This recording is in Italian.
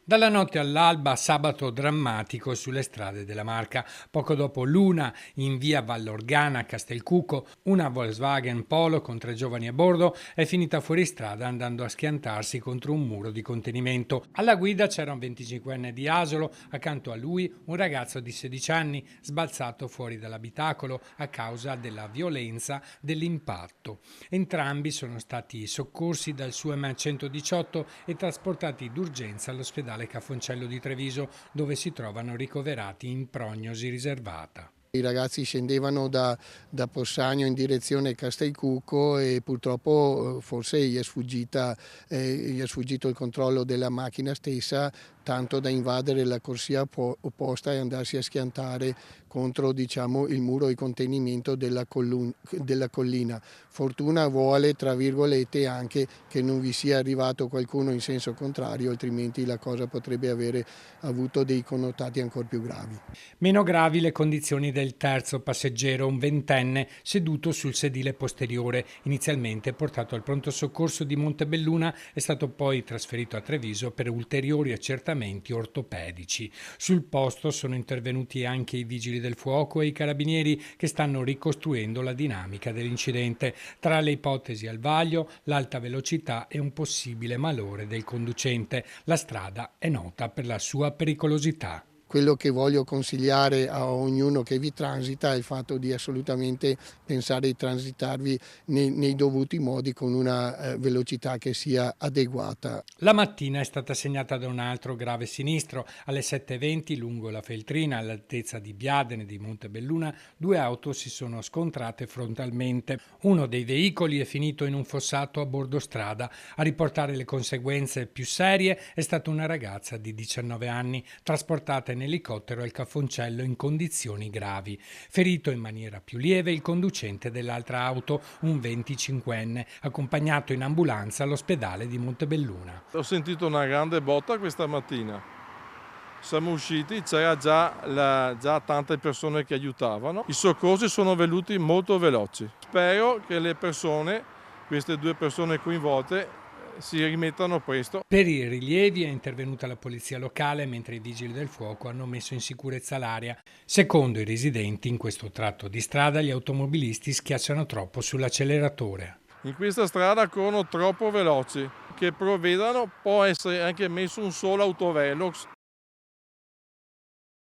Dalla notte all'alba, sabato drammatico sulle strade della Marca. Poco dopo l'una, in via Vallorgana a Castelcuco, una Volkswagen Polo con 3 giovani a bordo è finita fuori strada andando a schiantarsi contro un muro di contenimento. Alla guida c'era un 25enne di Asolo, accanto a lui un ragazzo di 16 anni sbalzato fuori dall'abitacolo a causa della violenza dell'impatto. Entrambi sono stati soccorsi dal SUEM 118 e trasportati d'urgenza all'ospedale Cafoncello di Treviso, dove si trovano ricoverati in prognosi riservata. I ragazzi scendevano da Possagno in direzione Castelcuco e purtroppo forse gli è sfuggito il controllo della macchina stessa, tanto da invadere la corsia opposta e andarsi a schiantare contro, il muro di contenimento della collina. Fortuna vuole, tra virgolette, anche che non vi sia arrivato qualcuno in senso contrario, altrimenti la cosa potrebbe avere avuto dei connotati ancora più gravi. Meno gravi le condizioni del terzo passeggero, un ventenne seduto sul sedile posteriore. Inizialmente portato al pronto soccorso di Montebelluna, è stato poi trasferito a Treviso per ulteriori accertamenti ortopedici. Sul posto sono intervenuti anche i vigili del fuoco e i carabinieri che stanno ricostruendo la dinamica dell'incidente. Tra le ipotesi al vaglio, l'alta velocità e un possibile malore del conducente. La strada è nota per la sua pericolosità. Quello che voglio consigliare a ognuno che vi transita è il fatto di assolutamente pensare di transitarvi nei dovuti modi con una velocità che sia adeguata. La mattina è stata segnata da un altro grave sinistro. Alle 7:20 lungo la Feltrina, all'altezza di Biadene di Montebelluna, 2 auto si sono scontrate frontalmente. Uno dei veicoli è finito in un fossato a bordo strada. A riportare le conseguenze più serie è stata una ragazza di 19 anni, trasportata in elicottero al Cafoncello in condizioni gravi. Ferito in maniera più lieve il conducente dell'altra auto, un 25enne, accompagnato in ambulanza all'ospedale di Montebelluna. Ho sentito una grande botta questa mattina. Siamo usciti, c'era già tante persone che aiutavano. I soccorsi sono venuti molto veloci. Spero che queste 2 persone coinvolte, si rimettano presto. Per i rilievi è intervenuta la polizia locale, mentre i vigili del fuoco hanno messo in sicurezza l'area. Secondo i residenti, in questo tratto di strada gli automobilisti schiacciano troppo sull'acceleratore. In questa strada corrono troppo veloci. Che provvedano, può essere anche messo un solo autovelox